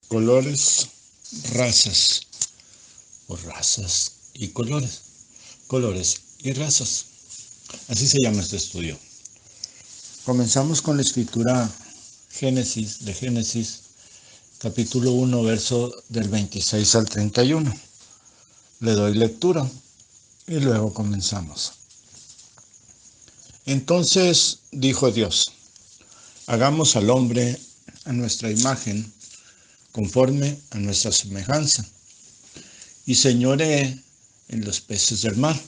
Colores, razas, o razas y colores, colores y razas. Así se llama este estudio. Comenzamos con la escritura de Génesis, capítulo 1, verso del 26 al 31. Le doy lectura y luego comenzamos. Entonces dijo Dios: hagamos al hombre a nuestra imagen, conforme a nuestra semejanza, y señoree en los peces del mar,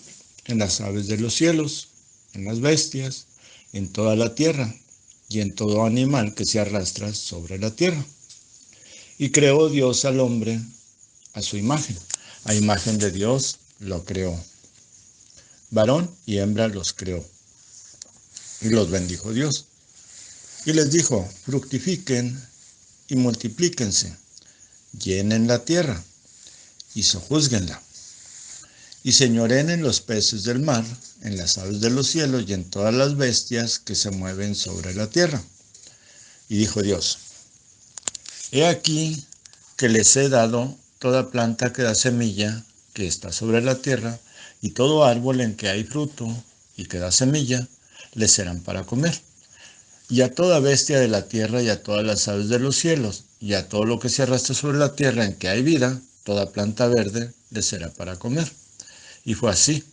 en las aves de los cielos, en las bestias, en toda la tierra, y en todo animal que se arrastra sobre la tierra. Y creó Dios al hombre a su imagen. A imagen de Dios lo creó. Varón y hembra los creó. Y los bendijo Dios. Y les dijo: fructifiquen y multiplíquense, llenen la tierra y sojúzguenla, y señoreen en los peces del mar, en las aves de los cielos y en todas las bestias que se mueven sobre la tierra. Y dijo Dios: he aquí que les he dado toda planta que da semilla, que está sobre la tierra, y todo árbol en que hay fruto y que da semilla, les serán para comer. Y a toda bestia de la tierra y a todas las aves de los cielos, y a todo lo que se arrastra sobre la tierra en que hay vida, toda planta verde les será para comer. Y fue así.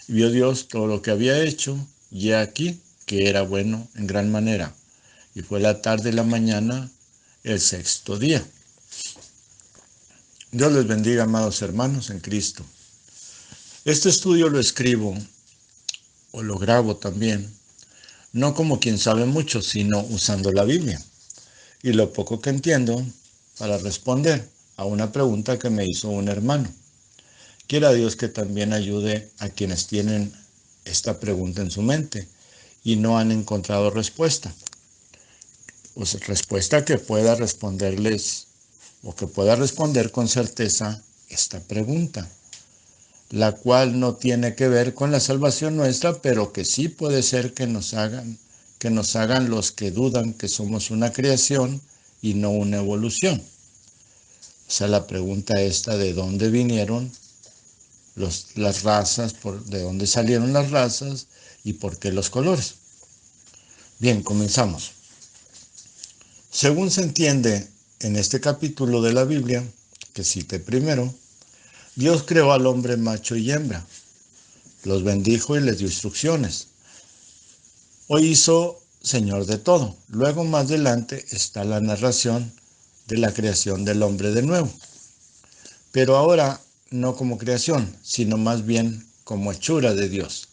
Vio Dios todo lo que había hecho, y he aquí que era bueno en gran manera. Y fue la tarde y la mañana el sexto día. Dios les bendiga, amados hermanos en Cristo. Este estudio lo escribo, o lo grabo también, no como quien sabe mucho, sino usando la Biblia y lo poco que entiendo para responder a una pregunta que me hizo un hermano. Quiera Dios que también ayude a quienes tienen esta pregunta en su mente y no han encontrado respuesta. Pues respuesta que pueda responderles o que pueda responder con certeza esta pregunta, la cual no tiene que ver con la salvación nuestra, pero que sí puede ser que nos hagan los que dudan que somos una creación y no una evolución. O sea, la pregunta esta: ¿de dónde vinieron las razas? ¿De dónde salieron las razas? ¿Y por qué los colores? Bien, comenzamos. Según se entiende en este capítulo de la Biblia, que cité primero, Dios creó al hombre macho y hembra, los bendijo y les dio instrucciones. Hoy hizo Señor de todo. Luego, más adelante, está la narración de la creación del hombre de nuevo. Pero ahora no como creación, sino más bien como hechura de Dios.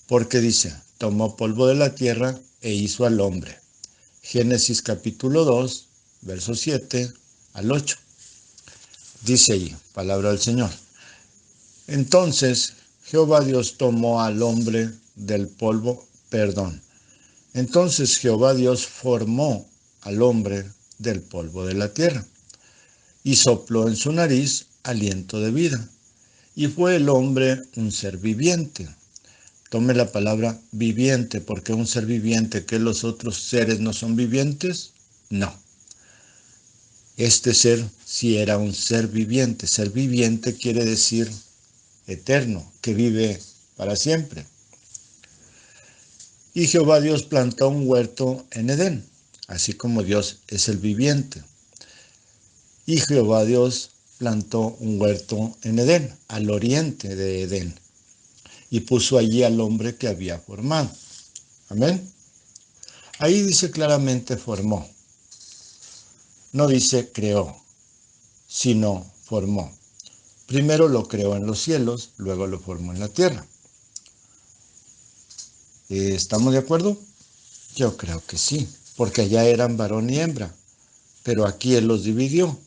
Porque dice: tomó polvo de la tierra e hizo al hombre. Génesis capítulo 2, versos 7 al 8. Dice allí, palabra del Señor: entonces Jehová Dios tomó al hombre del polvo, Entonces Jehová Dios formó al hombre del polvo de la tierra y sopló en su nariz aliento de vida, y fue el hombre un ser viviente. Tome la palabra viviente, porque un ser viviente, ¿que los otros seres no son vivientes? No. Este ser sí era un ser viviente. Ser viviente quiere decir eterno, que vive para siempre. Y Jehová Dios plantó un huerto en Edén, así como Dios es el viviente. Y Jehová Dios plantó un huerto en Edén, al oriente de Edén, y puso allí al hombre que había formado. Amén. Ahí dice claramente formó. No dice creó, sino formó. Primero lo creó en los cielos, luego lo formó en la tierra. ¿Estamos de acuerdo? Yo creo que sí, porque allá eran varón y hembra, pero aquí Él los dividió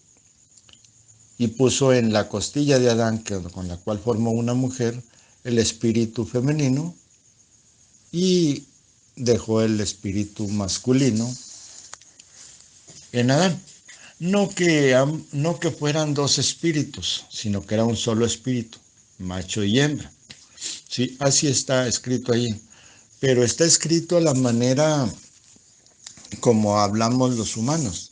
y puso en la costilla de Adán, con la cual formó una mujer, el espíritu femenino, y dejó el espíritu masculino en Adán. No que fueran dos espíritus, sino que era un solo espíritu, macho y hembra. Sí, así está escrito ahí. Pero está escrito a la manera como hablamos los humanos.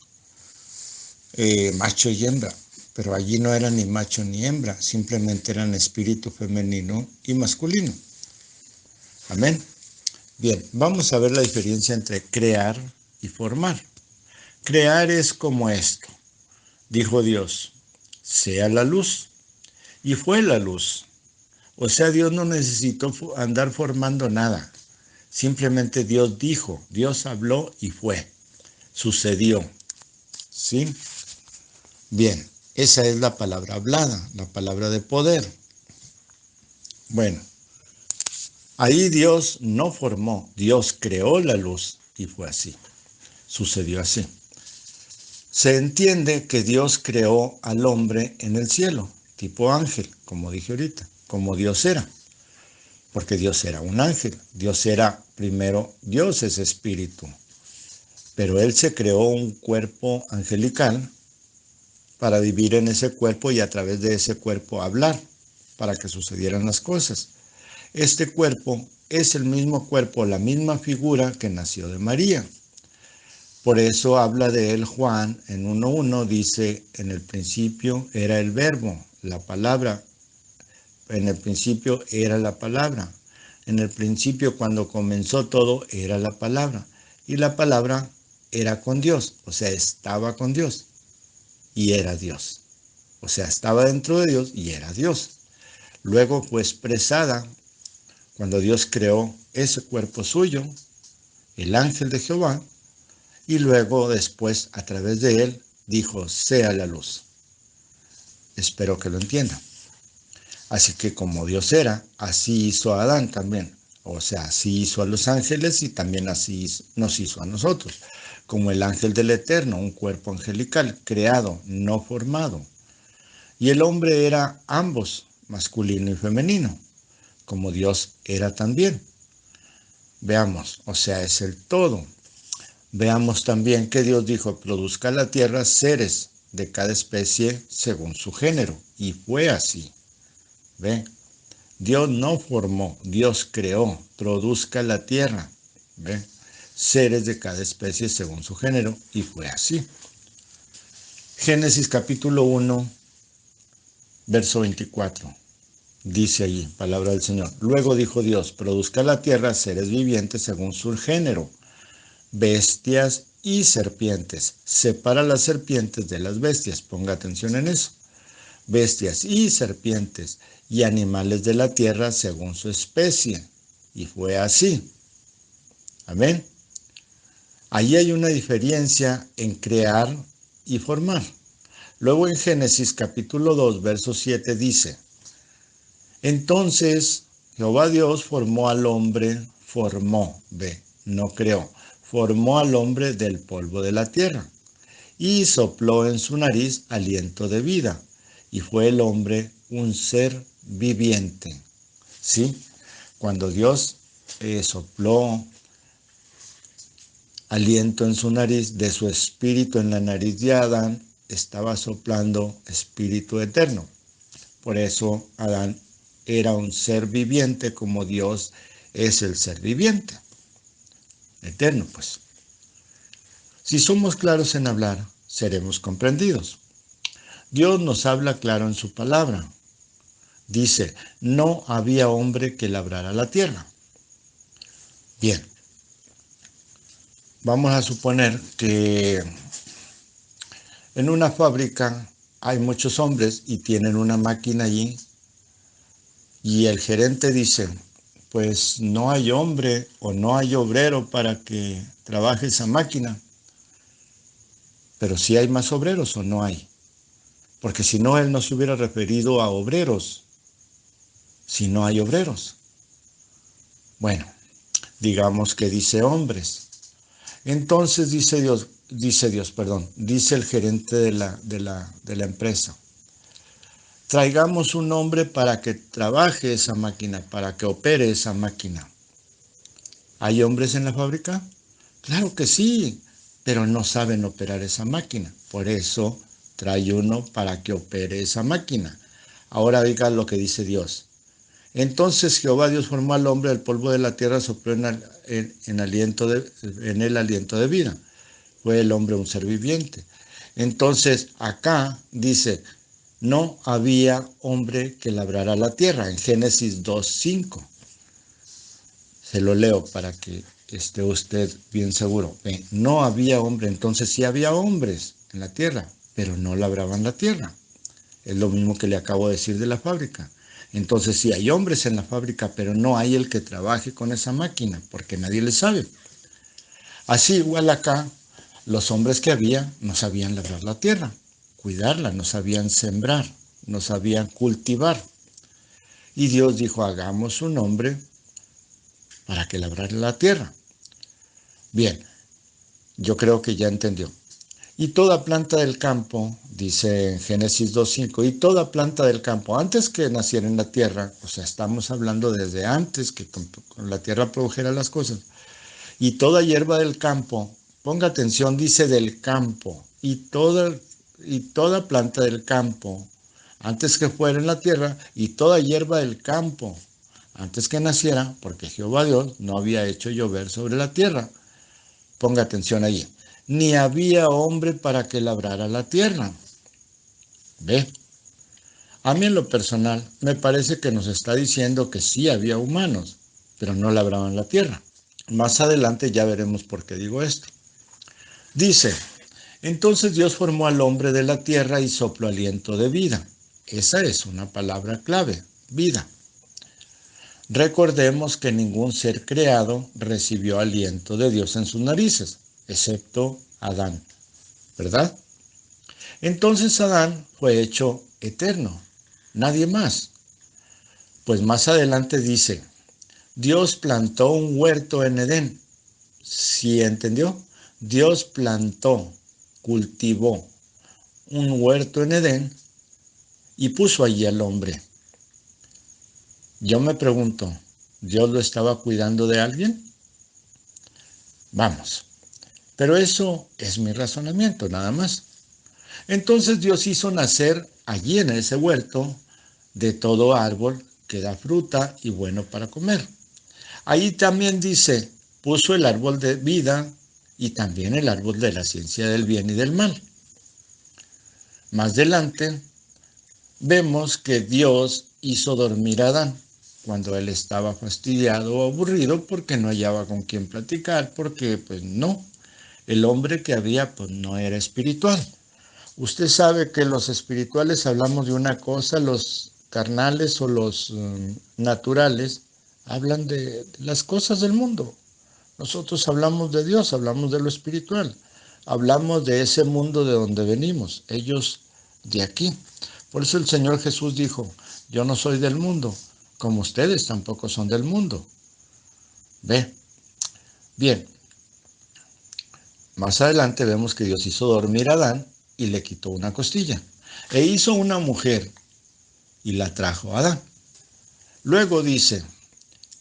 macho y hembra, pero allí no eran ni macho ni hembra, simplemente eran espíritu femenino y masculino. Amén. Bien, vamos a ver la diferencia entre crear y formar. Crear es como esto. Dijo Dios, sea la luz, y fue la luz. O sea, Dios no necesitó andar formando nada. Simplemente Dios dijo, Dios habló y fue. Sucedió. ¿Sí? Bien, esa es la palabra hablada, la palabra de poder. Bueno, ahí Dios no formó, Dios creó la luz y fue así. Sucedió así. Se entiende que Dios creó al hombre en el cielo, tipo ángel, como dije ahorita, como Dios era. Porque Dios era un ángel. Dios era, primero, Dios es espíritu. Pero Él se creó un cuerpo angelical para vivir en ese cuerpo y a través de ese cuerpo hablar, para que sucedieran las cosas. Este cuerpo es el mismo cuerpo, la misma figura que nació de María. Por eso habla de él Juan en 1:1, dice, en el principio era el verbo, la palabra. En el principio era la palabra. En el principio, cuando comenzó todo, era la palabra. Y la palabra era con Dios, o sea, estaba con Dios y era Dios. O sea, estaba dentro de Dios y era Dios. Luego fue expresada cuando Dios creó ese cuerpo suyo, el ángel de Jehová, y luego después, a través de él, dijo, sea la luz. Espero que lo entiendan. Así que como Dios era, así hizo a Adán también. O sea, así hizo a los ángeles y también así nos hizo a nosotros. Como el ángel del Eterno, un cuerpo angelical, creado, no formado. Y el hombre era ambos, masculino y femenino, como Dios era también. Veamos, o sea, es el todo. Veamos también que Dios dijo, produzca la tierra seres de cada especie según su género. Y fue así. ¿Ve? Dios no formó, Dios creó, produzca la tierra, ¿ve? Seres de cada especie según su género, y fue así. Génesis capítulo 1, verso 24, dice allí, palabra del Señor. Luego dijo Dios, produzca la tierra seres vivientes según su género, bestias y serpientes. Separa las serpientes de las bestias, ponga atención en eso. Bestias y serpientes y animales de la tierra según su especie. Y fue así. Amén. Allí hay una diferencia en crear y formar. Luego en Génesis capítulo 2, verso 7 dice, entonces Jehová Dios formó al hombre, no creó, formó al hombre del polvo de la tierra y sopló en su nariz aliento de vida. Y fue el hombre un ser viviente. ¿Sí? Cuando Dios sopló aliento en su nariz, de su espíritu en la nariz de Adán, estaba soplando espíritu eterno. Por eso Adán era un ser viviente como Dios es el ser viviente. Eterno, pues. Si somos claros en hablar, seremos comprendidos. Dios nos habla claro en su palabra. Dice, no había hombre que labrara la tierra. Bien, vamos a suponer que en una fábrica hay muchos hombres y tienen una máquina allí y el gerente dice, pues no hay hombre o no hay obrero para que trabaje esa máquina. Pero sí hay más obreros o no hay. Porque si no, él no se hubiera referido a obreros, si no hay obreros. Bueno, digamos que dice hombres. Entonces dice el gerente de la empresa, traigamos un hombre para que trabaje esa máquina, para que opere esa máquina. ¿Hay hombres en la fábrica? Claro que sí, pero no saben operar esa máquina. Por eso trae uno para que opere esa máquina. Ahora oiga lo que dice Dios. Entonces Jehová Dios formó al hombre del polvo de la tierra, sopló en el aliento de vida. Fue el hombre un ser viviente. Entonces, acá dice, no había hombre que labrara la tierra, en Génesis 2:5. Se lo leo para que esté usted bien seguro. No había hombre, entonces sí había hombres en la tierra, pero no labraban la tierra. Es lo mismo que le acabo de decir de la fábrica. Entonces sí hay hombres en la fábrica, pero no hay el que trabaje con esa máquina, porque nadie le sabe. Así igual acá, los hombres que había no sabían labrar la tierra, cuidarla, no sabían sembrar, no sabían cultivar. Y Dios dijo, hagamos un hombre para que labrara la tierra. Bien, yo creo que ya entendió. Y toda planta del campo, dice en Génesis 2:5, y toda planta del campo, antes que naciera en la tierra, o sea, estamos hablando desde antes que con la tierra produjera las cosas, y toda hierba del campo, ponga atención, dice del campo, y toda planta del campo, antes que fuera en la tierra, y toda hierba del campo, antes que naciera, porque Jehová Dios no había hecho llover sobre la tierra. Ponga atención ahí. Ni había hombre para que labrara la tierra. ¿Ve? A mí en lo personal me parece que nos está diciendo que sí había humanos, pero no labraban la tierra. Más adelante ya veremos por qué digo esto. Dice, entonces Dios formó al hombre de la tierra y sopló aliento de vida. Esa es una palabra clave, vida. Recordemos que ningún ser creado recibió aliento de Dios en sus narices, excepto Adán, ¿verdad? Entonces Adán fue hecho eterno, nadie más. Pues más adelante dice, Dios plantó un huerto en Edén. ¿Sí entendió? Dios plantó, cultivó un huerto en Edén y puso allí al hombre. Yo me pregunto, ¿Dios lo estaba cuidando de alguien? Vamos, pero eso es mi razonamiento, nada más. Entonces Dios hizo nacer allí en ese huerto de todo árbol que da fruta y bueno para comer. Ahí también dice, puso el árbol de vida y también el árbol de la ciencia del bien y del mal. Más adelante vemos que Dios hizo dormir a Adán cuando él estaba fastidiado o aburrido porque no hallaba con quién platicar, porque pues no, el hombre que había pues no era espiritual. Usted sabe que los espirituales hablamos de una cosa, los carnales o los naturales hablan de las cosas del mundo. Nosotros hablamos de Dios, hablamos de lo espiritual, hablamos de ese mundo de donde venimos, ellos de aquí. Por eso el Señor Jesús dijo, yo no soy del mundo, como ustedes tampoco son del mundo. ¿Ve? Bien, más adelante vemos que Dios hizo dormir a Adán y le quitó una costilla. E hizo una mujer y la trajo a Adán. Luego dice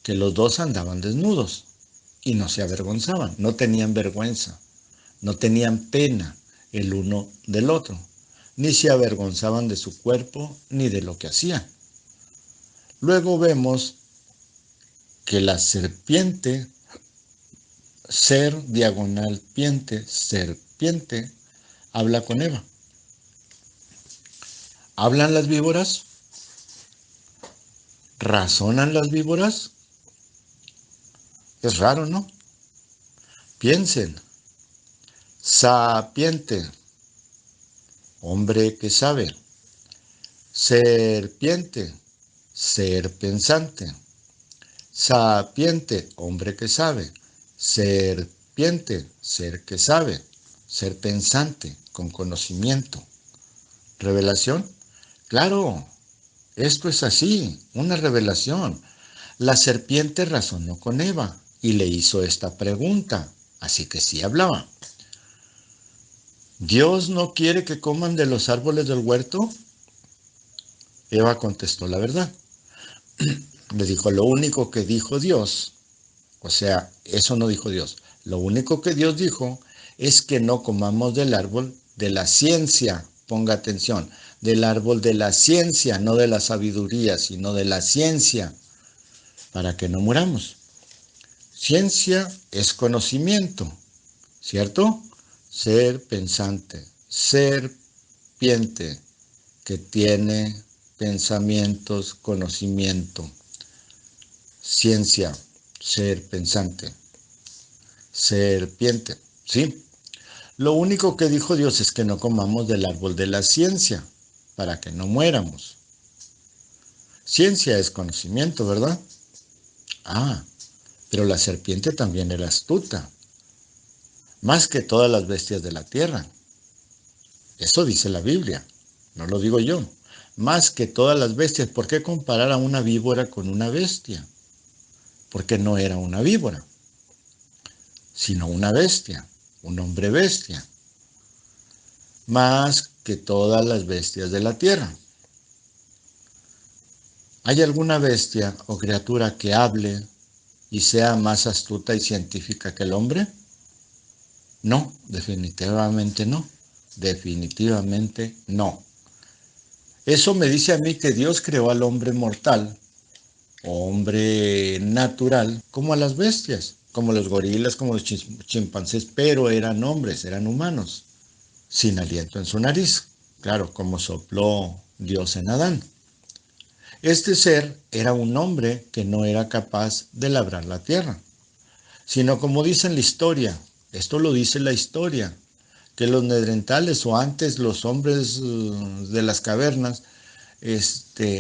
que los dos andaban desnudos y no se avergonzaban, no tenían vergüenza, no tenían pena el uno del otro, ni se avergonzaban de su cuerpo ni de lo que hacían. Luego vemos que la serpiente, serpiente, habla con Eva. ¿Hablan las víboras? ¿Razonan las víboras? Es raro, ¿no? Piensen. Sapiente, hombre que sabe. Serpiente, ser pensante. Sapiente, hombre que sabe. Serpiente, ser que sabe. Ser pensante, con conocimiento. ¿Revelación? Claro, esto es así, una revelación. La serpiente razonó con Eva y le hizo esta pregunta, así que sí hablaba. ¿Dios no quiere que coman de los árboles del huerto? Eva contestó la verdad. Le dijo, lo único que dijo Dios, o sea, eso no dijo Dios, lo único que Dios dijo es que no comamos del árbol de la ciencia, ponga atención, del árbol de la ciencia, no de la sabiduría, sino de la ciencia, para que no muramos. Ciencia es conocimiento, ¿cierto? Ser pensante, serpiente, que tiene pensamientos, conocimiento, ciencia, ser pensante, serpiente, ¿sí? Lo único que dijo Dios es que no comamos del árbol de la ciencia, para que no muéramos. Ciencia es conocimiento, ¿verdad? Ah, pero la serpiente también era astuta, más que todas las bestias de la tierra. Eso dice la Biblia, no lo digo yo. Más que todas las bestias. ¿Por qué comparar a una víbora con una bestia? Porque no era una víbora, sino una bestia, un hombre bestia. Más que todas las bestias de la tierra. ¿Hay alguna bestia o criatura que hable y sea más astuta y científica que el hombre? No, definitivamente no. Definitivamente no. Eso me dice a mí que Dios creó al hombre mortal, o hombre natural, como a las bestias, como los gorilas, como los chimpancés, pero eran hombres, eran humanos, sin aliento en su nariz. Claro, como sopló Dios en Adán. Este ser era un hombre que no era capaz de labrar la tierra, sino como dice en la historia, esto lo dice la historia, que los neandertales o antes los hombres de las cavernas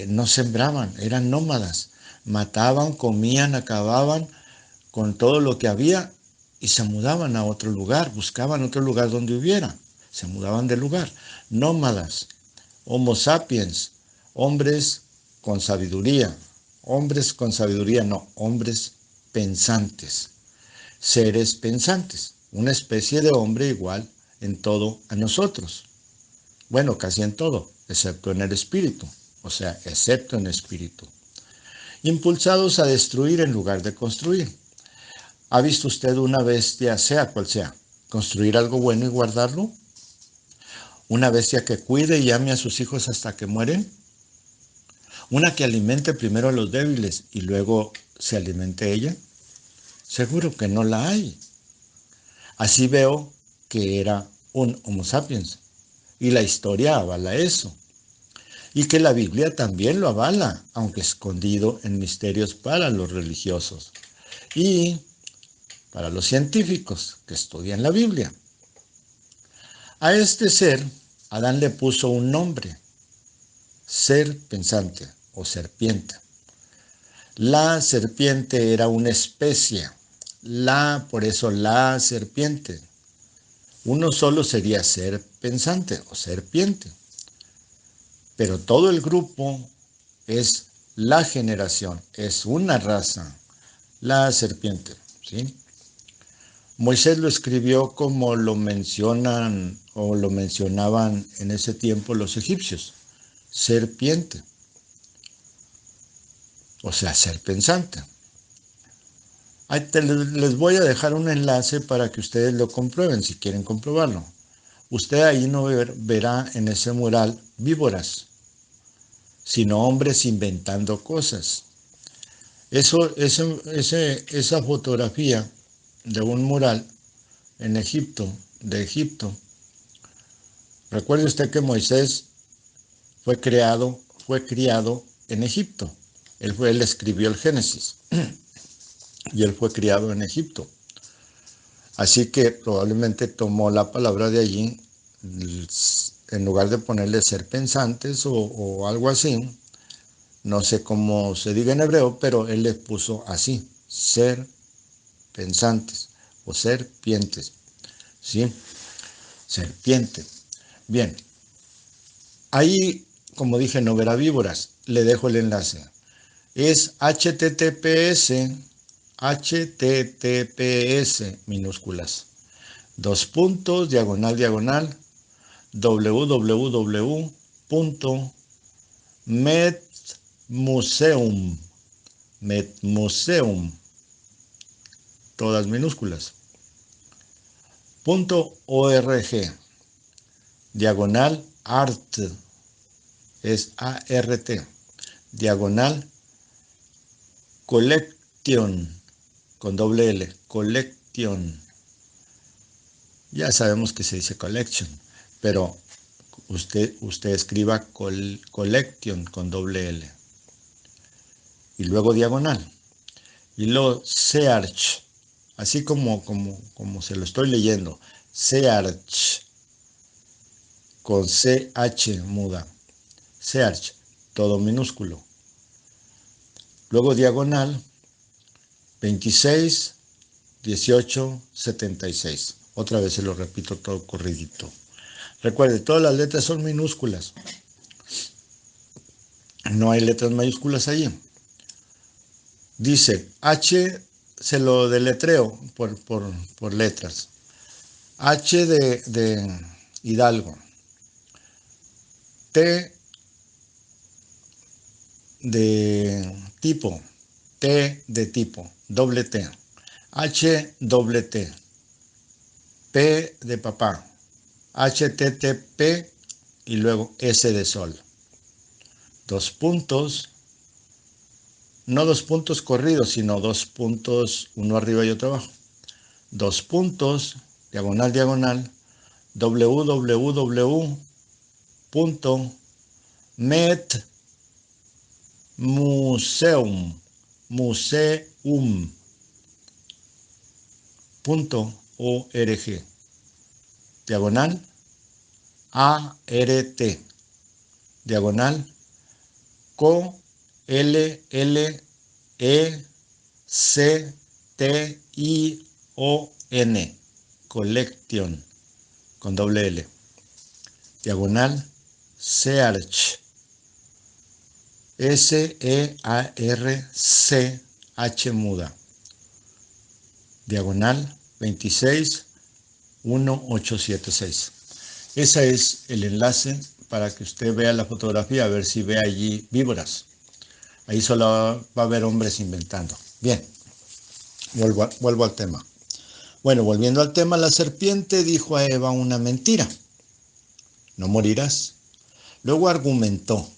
no sembraban, eran nómadas, mataban, comían, acababan con todo lo que había y se mudaban a otro lugar, buscaban otro lugar donde hubiera, se mudaban de lugar, nómadas, homo sapiens, hombres con sabiduría, no, hombres pensantes, seres pensantes, una especie de hombre igual en todo a nosotros. Bueno, casi en todo, excepto en el espíritu, o sea, excepto en espíritu. Impulsados a destruir en lugar de construir. ¿Ha visto usted una bestia, sea cual sea, construir algo bueno y guardarlo? ¿Una bestia que cuide y ame a sus hijos hasta que mueren? ¿Una que alimente primero a los débiles y luego se alimente ella? Seguro que no la hay. Así veo que era un Homo sapiens. Y la historia avala eso. Y que la Biblia también lo avala, aunque escondido en misterios para los religiosos y para los científicos que estudian la Biblia. A este ser, Adán le puso un nombre, ser pensante o serpiente. La serpiente era una especie, por eso la serpiente. Uno solo sería ser pensante o serpiente. Pero todo el grupo es la generación, es una raza, la serpiente, ¿sí? Moisés lo escribió como lo mencionan o lo mencionaban en ese tiempo los egipcios, serpiente, o sea, ser pensante. Ahí les voy a dejar un enlace para que ustedes lo comprueben si quieren comprobarlo. Usted ahí no verá en ese mural víboras, sino hombres inventando cosas. Esa fotografía de un mural en Egipto, de Egipto. Recuerde usted que Moisés fue criado en Egipto. Él escribió el Génesis y él fue criado en Egipto. Así que probablemente tomó la palabra de allí, en lugar de ponerle ser pensantes o algo así, no sé cómo se diga en hebreo, pero él le puso así, ser pensantes o serpientes, ¿sí? Serpiente. Bien, ahí, como dije, no verá víboras, le dejo el enlace. Es https minúsculas, /, www.medmuseum, todas minúsculas, .org, /art, es ART, /collection, con doble L, collection. Ya sabemos que se dice collection, pero usted escriba collection con doble L. Y luego diagonal. Y luego search, así como se lo estoy leyendo. Search, con CH muda. Search, todo minúsculo. Luego diagonal, 26, 18, 76. Otra vez se lo repito todo corridito. Recuerde, todas las letras son minúsculas. No hay letras mayúsculas allí. Dice, H se lo deletreo por letras. H de Hidalgo. T de tipo. T de tipo. Doble T. H doble T. P de papá. HTTP y luego S de sol. Dos puntos. No dos puntos corridos, sino dos puntos, uno arriba y otro abajo. Dos puntos, diagonal, diagonal, www.metmuseum.org. Diagonal, ART. Diagonal, COLLECTION, collection, con doble L. Diagonal, search, SEARCH muda. Diagonal, 26, 1876. Ese es el enlace para que usted vea la fotografía, a ver si ve allí víboras. Ahí solo va a haber hombres inventando. Bien, vuelvo al tema. Bueno, volviendo al tema, la serpiente dijo a Eva una mentira. No morirás. Luego argumentó,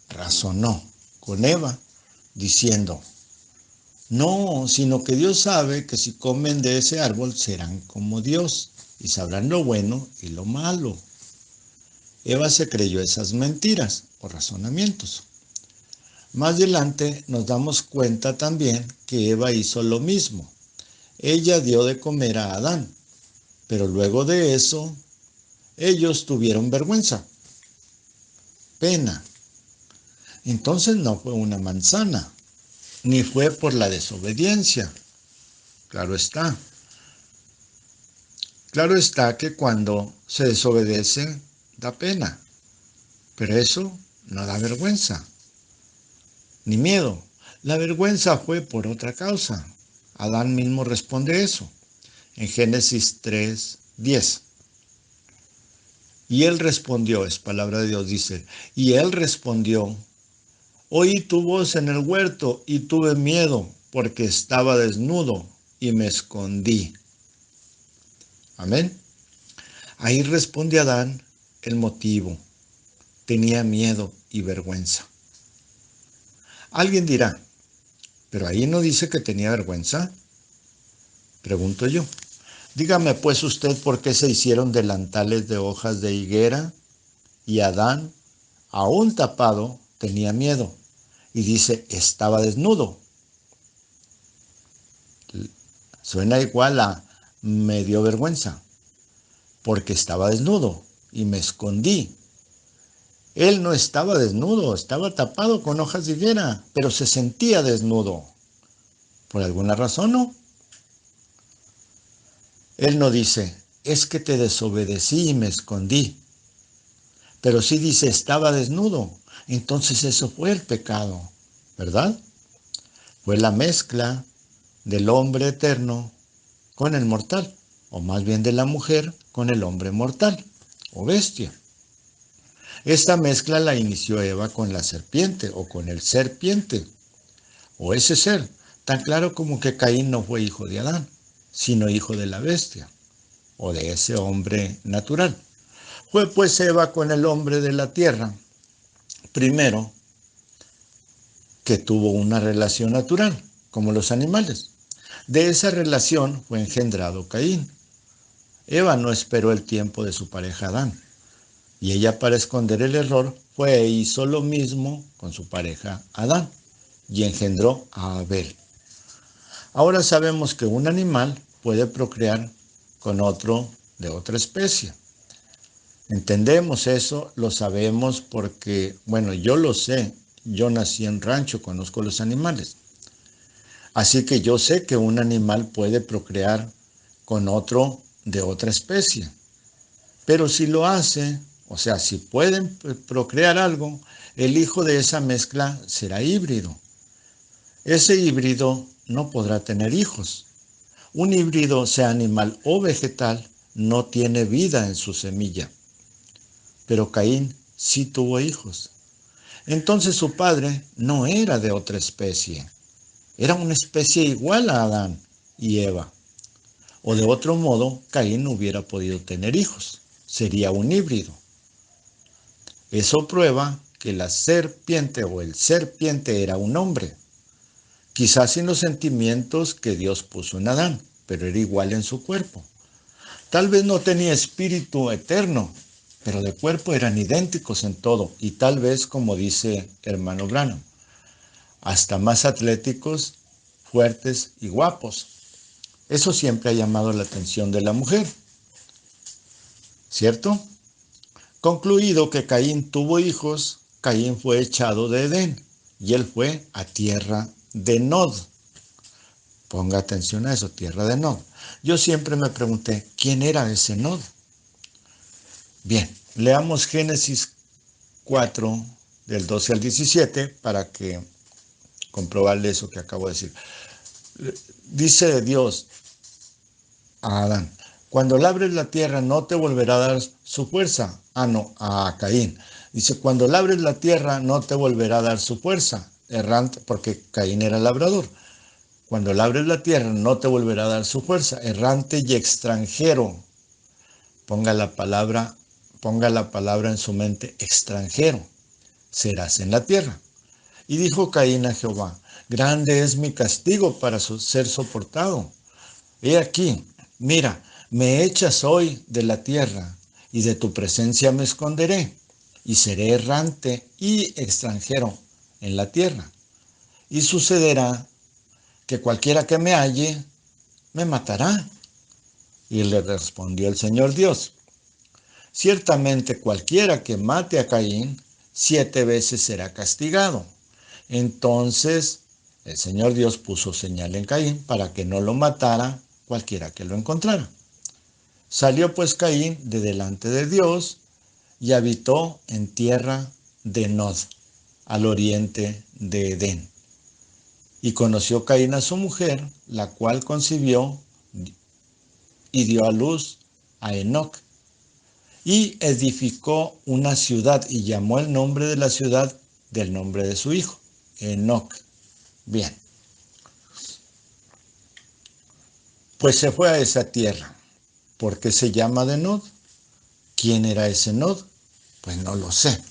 razonó con Eva, diciendo, no, sino que Dios sabe que si comen de ese árbol serán como Dios y sabrán lo bueno y lo malo. Eva se creyó esas mentiras o razonamientos. Más adelante nos damos cuenta también que Eva hizo lo mismo. Ella dio de comer a Adán, pero luego de eso, ellos tuvieron vergüenza, pena. Entonces no fue una manzana, ni fue por la desobediencia. Claro está. Claro está que cuando se desobedece, da pena, pero eso no da vergüenza, ni miedo. La vergüenza fue por otra causa. Adán mismo responde eso, en Génesis 3:10. Y él respondió, es palabra de Dios, dice, y él respondió, oí tu voz en el huerto y tuve miedo porque estaba desnudo y me escondí. Amén. Ahí responde Adán el motivo. Tenía miedo y vergüenza. Alguien dirá, ¿pero ahí no dice que tenía vergüenza? Pregunto yo. Dígame pues usted por qué se hicieron delantales de hojas de higuera y Adán, aún tapado, tenía miedo. Y dice, estaba desnudo. Suena igual a me dio vergüenza, porque estaba desnudo y me escondí. Él no estaba desnudo, estaba tapado con hojas de higuera, pero se sentía desnudo. ¿Por alguna razón no? Él no dice, es que te desobedecí y me escondí. Pero sí dice, estaba desnudo. Entonces eso fue el pecado, ¿verdad? Fue la mezcla del hombre eterno con el mortal, o más bien de la mujer con el hombre mortal, o bestia. Esta mezcla la inició Eva con la serpiente, o con el serpiente, o ese ser, tan claro como que Caín no fue hijo de Adán, sino hijo de la bestia, o de ese hombre natural. Fue pues Eva con el hombre de la tierra, primero, que tuvo una relación natural, como los animales. De esa relación fue engendrado Caín. Eva no esperó el tiempo de su pareja Adán, Y ella, para esconder el error, fue e hizo lo mismo con su pareja Adán y engendró a Abel. Ahora sabemos que un animal puede procrear con otro de otra especie. Entendemos eso, lo sabemos porque, bueno, yo lo sé, yo nací en rancho, conozco los animales. Así que yo sé que un animal puede procrear con otro de otra especie. Pero si lo hace, o sea, si pueden procrear algo, el hijo de esa mezcla será híbrido. Ese híbrido no podrá tener hijos. Un híbrido, sea animal o vegetal, no tiene vida en su semilla. Pero Caín sí tuvo hijos. Entonces su padre no era de otra especie. Era una especie igual a Adán y Eva. O de otro modo, Caín no hubiera podido tener hijos. Sería un híbrido. Eso prueba que la serpiente o el serpiente era un hombre. Quizás sin los sentimientos que Dios puso en Adán, pero era igual en su cuerpo. Tal vez no tenía espíritu eterno, pero de cuerpo eran idénticos en todo. Y tal vez, como dice hermano Branham, hasta más atléticos, fuertes y guapos. Eso siempre ha llamado la atención de la mujer, ¿cierto? Concluido que Caín tuvo hijos, Caín fue echado de Edén y él fue a tierra de Nod. Ponga atención a eso, tierra de Nod. Yo siempre me pregunté, ¿quién era ese Nod? Bien, leamos Génesis 4, del 12 al 17, para que comprobarle eso que acabo de decir. Dice Dios a Adán, cuando labres la tierra no te volverá a dar su fuerza. No, a Caín. Dice, cuando labres la tierra no te volverá a dar su fuerza. Errante, porque Caín era labrador. Cuando labres la tierra no te volverá a dar su fuerza. Errante y extranjero. Ponga la palabra en su mente, extranjero. Serás en la tierra. Y dijo Caín a Jehová, grande es mi castigo para ser soportado. He aquí, mira, me echas hoy de la tierra, y de tu presencia me esconderé, y seré errante y extranjero en la tierra. Y sucederá que cualquiera que me halle, me matará. Y le respondió el Señor Dios, ciertamente cualquiera que mate a Caín, 7 veces será castigado. Entonces el Señor Dios puso señal en Caín para que no lo matara cualquiera que lo encontrara. Salió pues Caín de delante de Dios y habitó en tierra de Nod, al oriente de Edén. Y conoció Caín a su mujer, la cual concibió y dio a luz a Enoc. Y edificó una ciudad y llamó el nombre de la ciudad del nombre de su hijo, Enoc. Bien. Pues se fue a esa tierra. ¿Por qué se llama de Nod? ¿Quién era ese Nod? Pues no lo sé.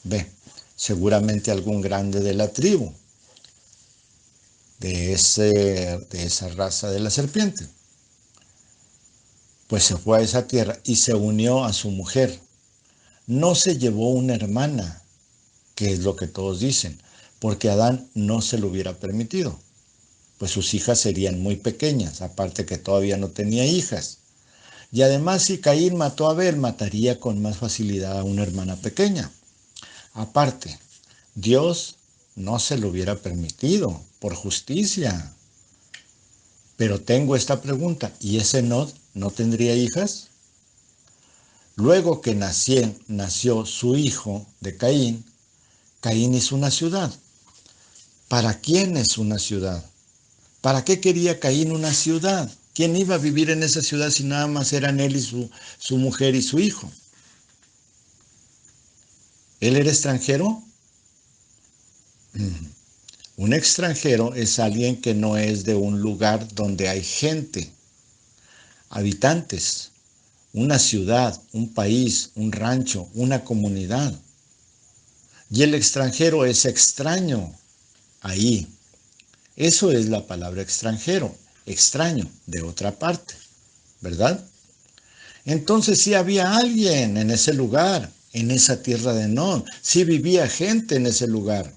Ve, seguramente algún grande de la tribu, de esa raza de la serpiente. Pues se fue a esa tierra y se unió a su mujer. No se llevó una hermana, que es lo que todos dicen, porque Adán no se lo hubiera permitido, pues sus hijas serían muy pequeñas, aparte que todavía no tenía hijas. Y además, si Caín mató a Abel, mataría con más facilidad a una hermana pequeña. Aparte, Dios no se lo hubiera permitido por justicia. Pero tengo esta pregunta, ¿y ese Nod no tendría hijas? Luego que nació su hijo de Caín, Caín hizo una ciudad. ¿Para quién es una ciudad? ¿Para qué quería Caín una ciudad? ¿Quién iba a vivir en esa ciudad si nada más eran él y su mujer y su hijo? ¿Él era extranjero? Un extranjero es alguien que no es de un lugar donde hay gente, habitantes, una ciudad, un país, un rancho, una comunidad. Y el extranjero es extraño ahí. Eso es la palabra extranjero, extraño, de otra parte, ¿verdad? Entonces sí había alguien en ese lugar, en esa tierra de Nod. Sí vivía gente en ese lugar.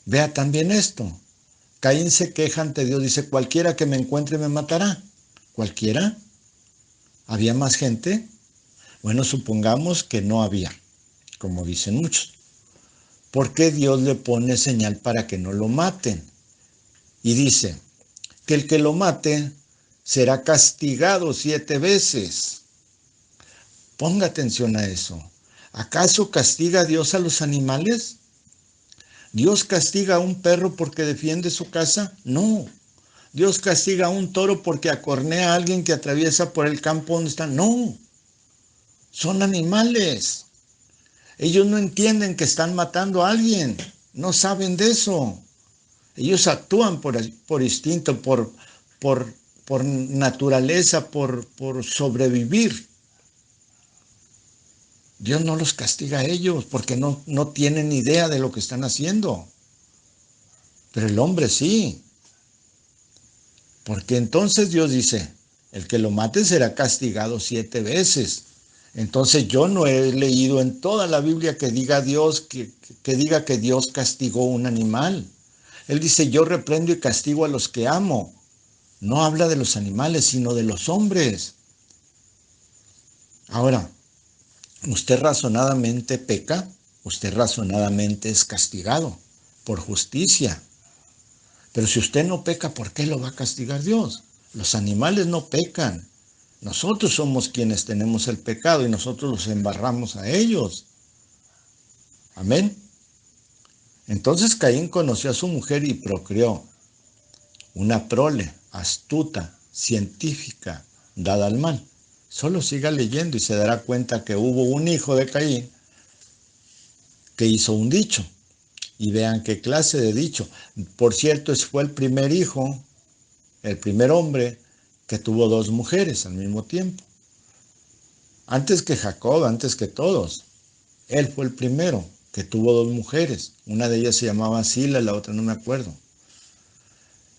Vea también esto. Caín se queja ante Dios, dice, cualquiera que me encuentre me matará. ¿Cualquiera? ¿Había más gente? Bueno, supongamos que no había, como dicen muchos. ¿Por qué Dios le pone señal para que no lo maten? Y dice que el que lo mate será castigado 7 veces. Ponga atención a eso. ¿Acaso castiga Dios a los animales? ¿Dios castiga a un perro porque defiende su casa? No. ¿Dios castiga a un toro porque acornea a alguien que atraviesa por el campo donde está? No. Son animales. Ellos no entienden que están matando a alguien. No saben de eso. Ellos actúan por instinto, por naturaleza, por sobrevivir. Dios no los castiga a ellos porque no tienen idea de lo que están haciendo. Pero el hombre sí. Porque entonces Dios dice, el que lo mate será castigado 7 veces. Entonces yo no he leído en toda la Biblia que diga Dios, que diga que Dios castigó un animal. Él dice, yo reprendo y castigo a los que amo. No habla de los animales, sino de los hombres. Ahora, usted razonadamente peca, usted razonadamente es castigado por justicia. Pero si usted no peca, ¿por qué lo va a castigar Dios? Los animales no pecan. Nosotros somos quienes tenemos el pecado y nosotros los embarramos a ellos. Amén. Entonces Caín conoció a su mujer y procreó una prole astuta, científica, dada al mal. Solo siga leyendo y se dará cuenta que hubo un hijo de Caín que hizo un dicho. Y vean qué clase de dicho. Por cierto, fue el primer hijo, el primer hombre que tuvo 2 mujeres al mismo tiempo. Antes que Jacob, antes que todos. Él fue el primero que tuvo 2 mujeres. Una de ellas se llamaba Sila, la otra no me acuerdo.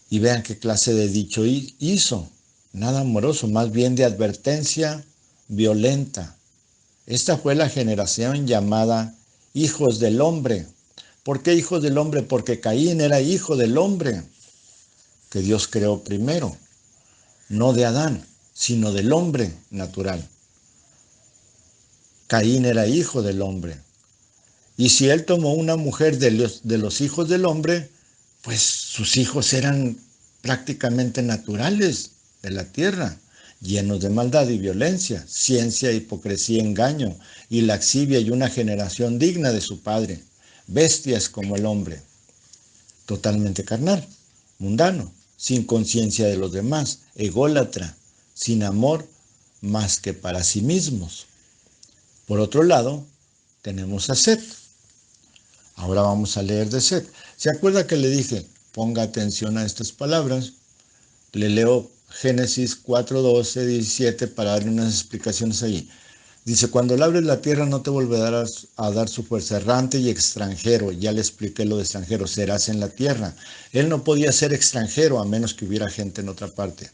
Y vean qué clase de dicho hizo. Nada amoroso, más bien de advertencia violenta. Esta fue la generación llamada hijos del hombre. ¿Por qué hijos del hombre? Porque Caín era hijo del hombre, que Dios creó primero. No de Adán, sino del hombre natural. Caín era hijo del hombre. Y si él tomó una mujer de los hijos del hombre, pues sus hijos eran prácticamente naturales de la tierra, llenos de maldad y violencia, ciencia, hipocresía, engaño y laxivia y una generación digna de su padre, bestias como el hombre, totalmente carnal, mundano, sin conciencia de los demás, ególatra, sin amor más que para sí mismos. Por otro lado, tenemos a Set. Ahora vamos a leer de Set. ¿Se acuerda que le dije, ponga atención a estas palabras? Le leo Génesis 4, 12, 17 para darle unas explicaciones ahí. Dice, cuando labres la tierra no te volverás a dar su fuerza, errante y extranjero. Ya le expliqué lo de extranjero, serás en la tierra. Él no podía ser extranjero a menos que hubiera gente en otra parte.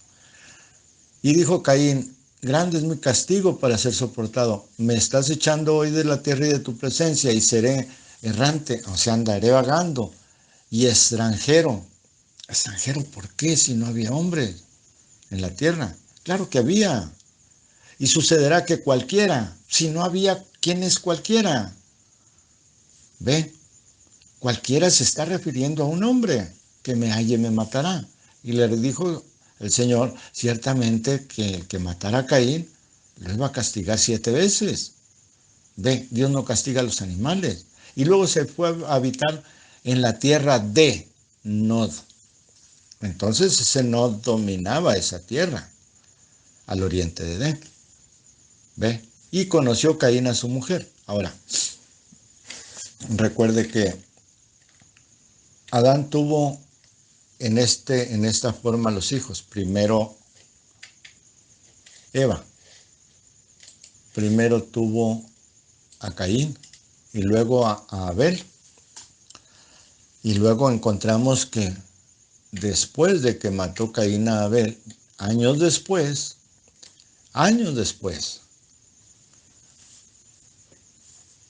Y dijo Caín, grande es mi castigo para ser soportado. Me estás echando hoy de la tierra y de tu presencia y seré errante, o sea, andaré vagando y extranjero. ¿Extranjero por qué si no había hombres en la tierra? Claro que había. Y sucederá que cualquiera, si no había, ¿quién es cualquiera? Ve, cualquiera se está refiriendo a un hombre que me halle me matará. Y le dijo el Señor, ciertamente que el que matara a Caín lo iba a castigar 7 veces. Ve, Dios no castiga a los animales. Y luego se fue a habitar en la tierra de Nod. Entonces ese Nod dominaba esa tierra, al oriente de Edén. ¿Ve? Y conoció Caín a su mujer. Ahora, recuerde que Adán tuvo en esta forma los hijos. Primero Eva. Primero tuvo a Caín y luego a Abel. Y luego encontramos que después de que mató Caín a Abel, años después,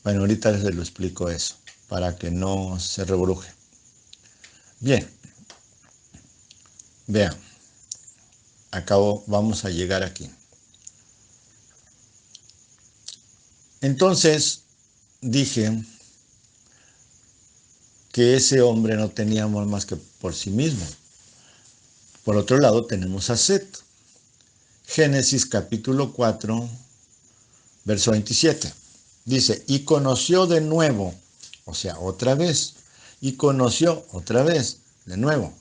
Bueno, ahorita les lo explico eso, para que no se rebruje. Bien, vean, vamos a llegar aquí. Entonces, dije que ese hombre no tenía amor más que por sí mismo. Por otro lado, tenemos a Set. Génesis capítulo 4, verso 27. Dice, y conoció de nuevo, o sea, otra vez, y conoció otra vez, de nuevo.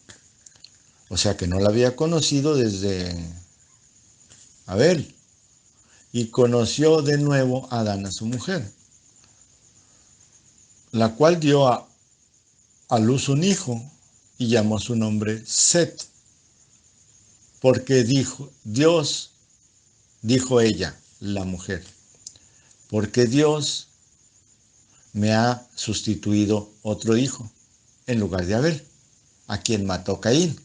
O sea, que no la había conocido desde Abel. Y conoció de nuevo a Adán, a su mujer, la cual dio a luz un hijo y llamó su nombre Set. Porque dijo ella, la mujer, porque Dios me ha sustituido otro hijo en lugar de Abel, a quien mató Caín.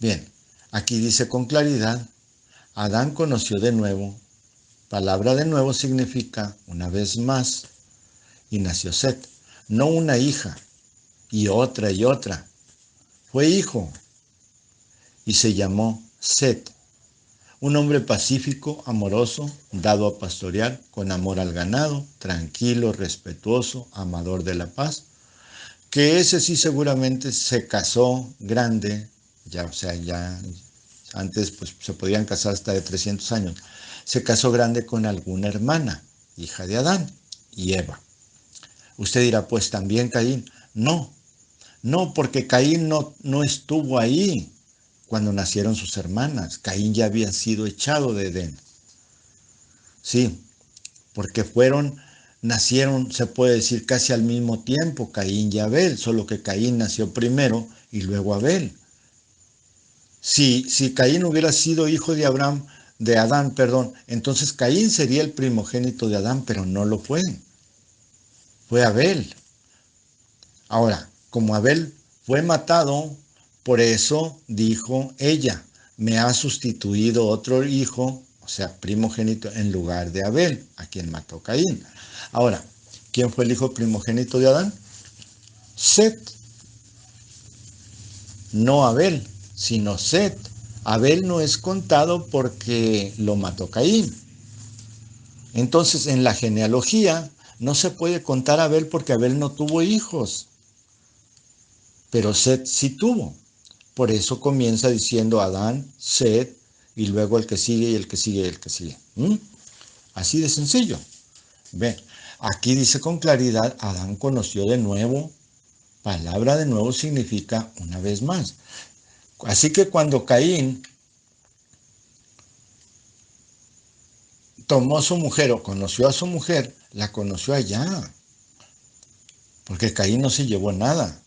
Bien, aquí dice con claridad, Adán conoció de nuevo. Palabra de nuevo significa una vez más, y nació Set, no una hija, y otra. Fue hijo, y se llamó Set. Un hombre pacífico, amoroso, dado a pastorear, con amor al ganado, tranquilo, respetuoso, amador de la paz, que ese sí seguramente se casó grande, ya antes pues se podían casar hasta de 300 años, se casó grande con alguna hermana, hija de Adán y Eva. Usted dirá, pues también Caín. No, porque Caín no estuvo ahí cuando nacieron sus hermanas. Caín ya había sido echado de Edén. Sí, porque nacieron, se puede decir, casi al mismo tiempo, Caín y Abel, solo que Caín nació primero y luego Abel. Si Caín hubiera sido hijo de Adán, entonces Caín sería el primogénito de Adán, pero no lo fue. Fue Abel. Ahora, como Abel fue matado, por eso dijo ella, me ha sustituido otro hijo, o sea, primogénito, en lugar de Abel, a quien mató Caín. Ahora, ¿quién fue el hijo primogénito de Adán? Set. No Abel, sino Set. Abel no es contado porque lo mató Caín. Entonces, en la genealogía no se puede contar a Abel porque Abel no tuvo hijos. Pero Set sí tuvo. Por eso comienza diciendo Adán, Set, y luego el que sigue y el que sigue y el que sigue. Así de sencillo. Ve, aquí dice con claridad, Adán conoció de nuevo. Palabra de nuevo significa una vez más. Así que cuando Caín tomó a su mujer o conoció a su mujer, la conoció allá. Porque Caín no se llevó nada.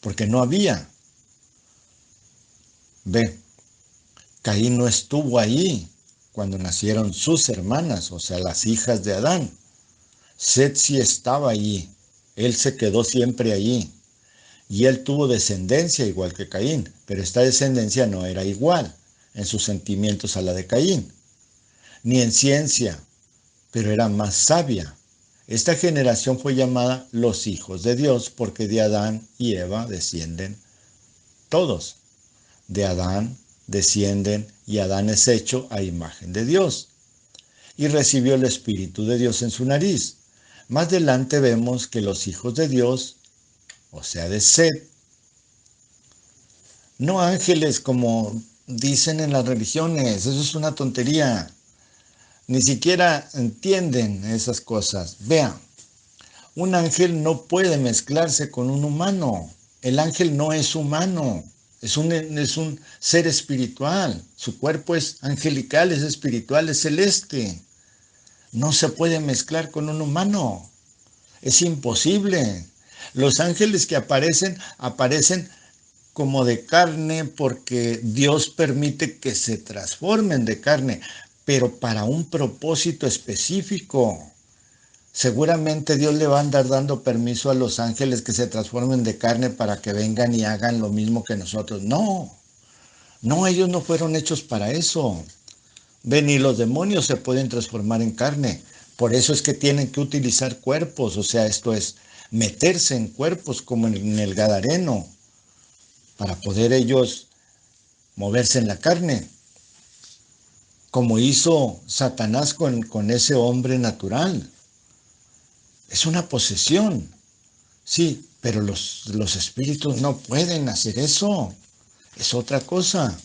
Porque no había. Ve, Caín no estuvo ahí cuando nacieron sus hermanas, o sea, las hijas de Adán. Set sí estaba allí. Él se quedó siempre allí. Y él tuvo descendencia igual que Caín, pero esta descendencia no era igual en sus sentimientos a la de Caín, ni en ciencia, pero era más sabia. Esta generación fue llamada los hijos de Dios porque de Adán y Eva descienden todos. De Adán descienden y Adán es hecho a imagen de Dios. Y recibió el Espíritu de Dios en su nariz. Más adelante vemos que los hijos de Dios, o sea de Set, no ángeles como dicen en las religiones, eso es una tontería. Ni siquiera entienden esas cosas. Vean, un ángel no puede mezclarse con un humano. El ángel no es humano, es un ser espiritual. Su cuerpo es angelical, es espiritual, es celeste. No se puede mezclar con un humano. Es imposible. Los ángeles que aparecen como de carne porque Dios permite que se transformen de carne, pero para un propósito específico. Seguramente Dios le va a andar dando permiso a los ángeles que se transformen de carne para que vengan y hagan lo mismo que nosotros. No, ellos no fueron hechos para eso. Ven, y los demonios se pueden transformar en carne. Por eso es que tienen que utilizar cuerpos, o sea, esto es meterse en cuerpos como en el Gadareno, para poder ellos moverse en la carne, como hizo Satanás con ese hombre natural. Es una posesión, sí, pero los espíritus no pueden hacer eso, es otra cosa.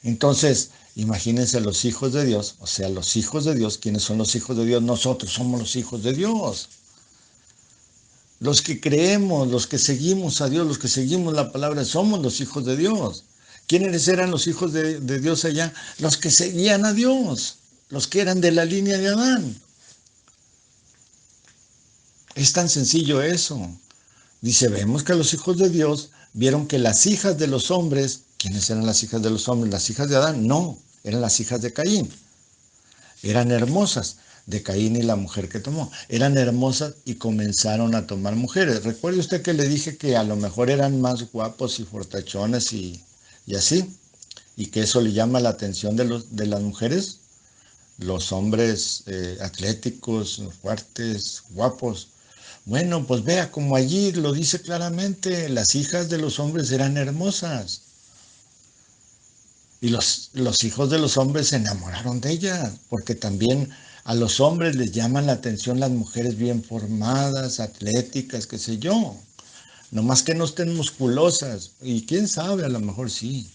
Entonces, imagínense los hijos de Dios, o sea, los hijos de Dios. ¿Quiénes son los hijos de Dios? Nosotros somos los hijos de Dios. Los que creemos, los que seguimos a Dios, los que seguimos la palabra, somos los hijos de Dios. ¿Quiénes eran los hijos de Dios allá? Los que seguían a Dios, los que eran de la línea de Adán. Es tan sencillo eso. Dice, vemos que los hijos de Dios vieron que las hijas de los hombres, ¿quiénes eran las hijas de los hombres? ¿Las hijas de Adán? No, eran las hijas de Caín. Eran hermosas, de Caín y la mujer que tomó. Eran hermosas y comenzaron a tomar mujeres. Recuerde usted que le dije que a lo mejor eran más guapos y fortachones y así, y que eso le llama la atención de las mujeres. Los hombres atléticos, fuertes, guapos. Bueno, pues vea, como allí lo dice claramente, las hijas de los hombres eran hermosas. Y los hijos de los hombres se enamoraron de ellas, porque también a los hombres les llaman la atención las mujeres bien formadas, atléticas, qué sé yo. No más que no estén musculosas. Y quién sabe, a lo mejor sí.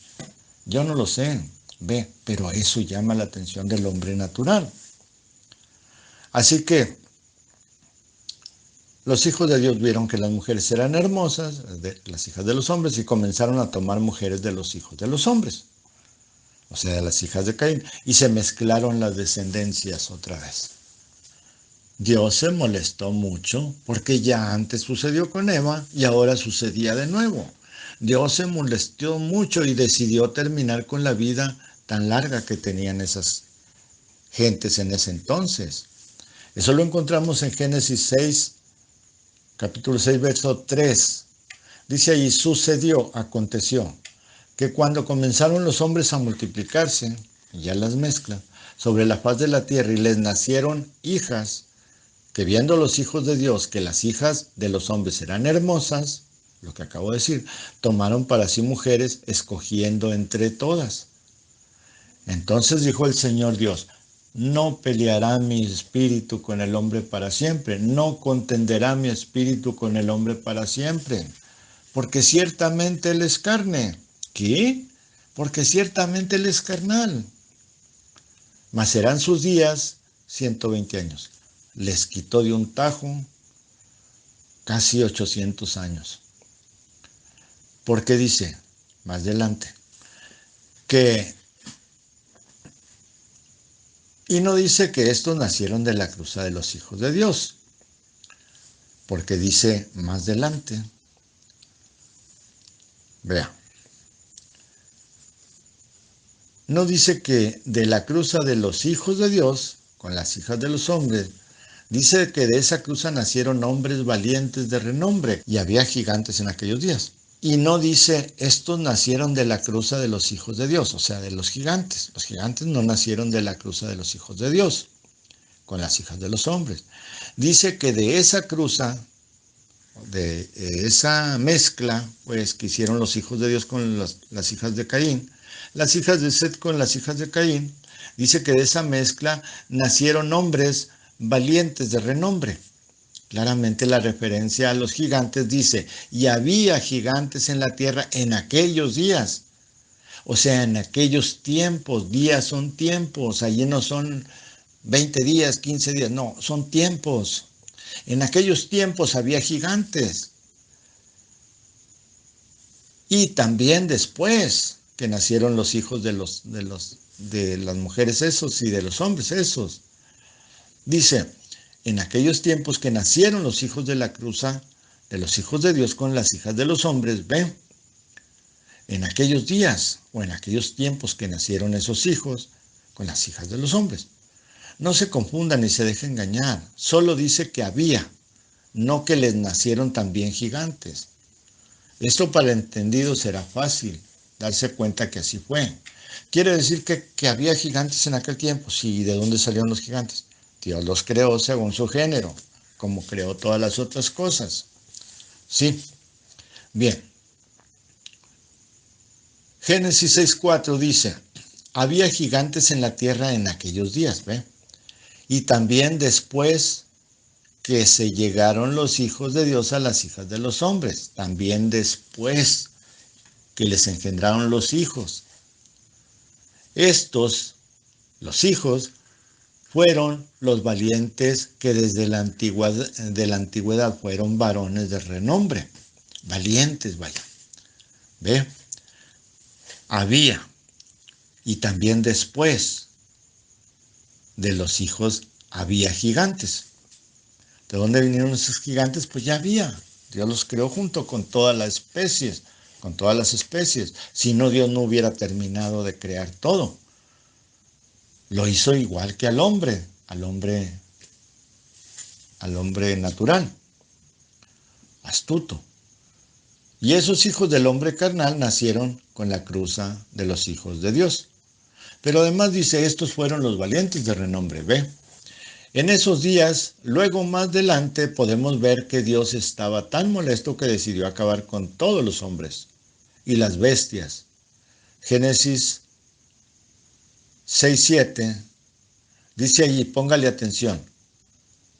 Yo no lo sé. Ve, pero eso llama la atención del hombre natural. Así que los hijos de Dios vieron que las mujeres eran hermosas, las hijas de los hombres, y comenzaron a tomar mujeres de los hijos de los hombres, o sea, de las hijas de Caín, y se mezclaron las descendencias otra vez. Dios se molestó mucho porque ya antes sucedió con Eva y ahora sucedía de nuevo. Dios se molestó mucho y decidió terminar con la vida tan larga que tenían esas gentes en ese entonces. Eso lo encontramos en Génesis 6, capítulo 6, verso 3. Dice allí, aconteció, que cuando comenzaron los hombres a multiplicarse, y ya las mezcla, sobre la faz de la tierra, y les nacieron hijas, que viendo los hijos de Dios que las hijas de los hombres eran hermosas, lo que acabo de decir, tomaron para sí mujeres, escogiendo entre todas. Entonces dijo el Señor Dios, no peleará mi espíritu con el hombre para siempre, no contenderá mi espíritu con el hombre para siempre, porque ciertamente él es carne. ¿Qué? Porque ciertamente él es carnal. Mas serán sus días 120 años. Les quitó de un tajo casi 800 años. Porque dice, más adelante, y no dice que estos nacieron de la cruza de los hijos de Dios, porque dice más adelante, vea, no dice que de la cruza de los hijos de Dios, con las hijas de los hombres, dice que de esa cruza nacieron hombres valientes de renombre, y había gigantes en aquellos días. Y no dice, estos nacieron de la cruza de los hijos de Dios, o sea, de los gigantes. Los gigantes no nacieron de la cruza de los hijos de Dios, con las hijas de los hombres. Dice que de esa cruza, de esa mezcla, pues, que hicieron los hijos de Dios con las hijas de Caín, las hijas de Set con las hijas de Caín, dice que de esa mezcla nacieron hombres valientes de renombre. Claramente la referencia a los gigantes dice, y había gigantes en la tierra en aquellos días. O sea, en aquellos tiempos, días son tiempos, allí no son 20 días, 15 días, no, son tiempos. En aquellos tiempos había gigantes. Y también después que nacieron los hijos de las mujeres esos y de los hombres esos. Dice, en aquellos tiempos que nacieron los hijos de la cruza, de los hijos de Dios con las hijas de los hombres, ve, en aquellos días o en aquellos tiempos que nacieron esos hijos con las hijas de los hombres. No se confundan ni se dejen engañar, solo dice que había, no que les nacieron también gigantes. Esto para el entendido será fácil, darse cuenta que así fue. ¿Quiere decir que había gigantes en aquel tiempo? Sí, ¿de dónde salieron los gigantes? Dios los creó según su género, como creó todas las otras cosas. Sí, bien. Génesis 6:4 dice, había gigantes en la tierra en aquellos días, ¿ve? Y también después que se llegaron los hijos de Dios a las hijas de los hombres, también después que les engendraron los hijos. Estos, los hijos, fueron los valientes que desde la antigüedad fueron varones de renombre. Valientes, vaya. ¿Ve? Había. Y también después de los hijos había gigantes. ¿De dónde vinieron esos gigantes? Pues ya había. Dios los creó junto con todas las especies, con todas las especies. Si no, Dios no hubiera terminado de crear todo. Lo hizo igual que al hombre natural, astuto. Y esos hijos del hombre carnal nacieron con la cruza de los hijos de Dios. Pero además dice, estos fueron los valientes de renombre. Ve. En esos días, luego más adelante, podemos ver que Dios estaba tan molesto que decidió acabar con todos los hombres y las bestias. Génesis 6:7 dice allí, póngale atención.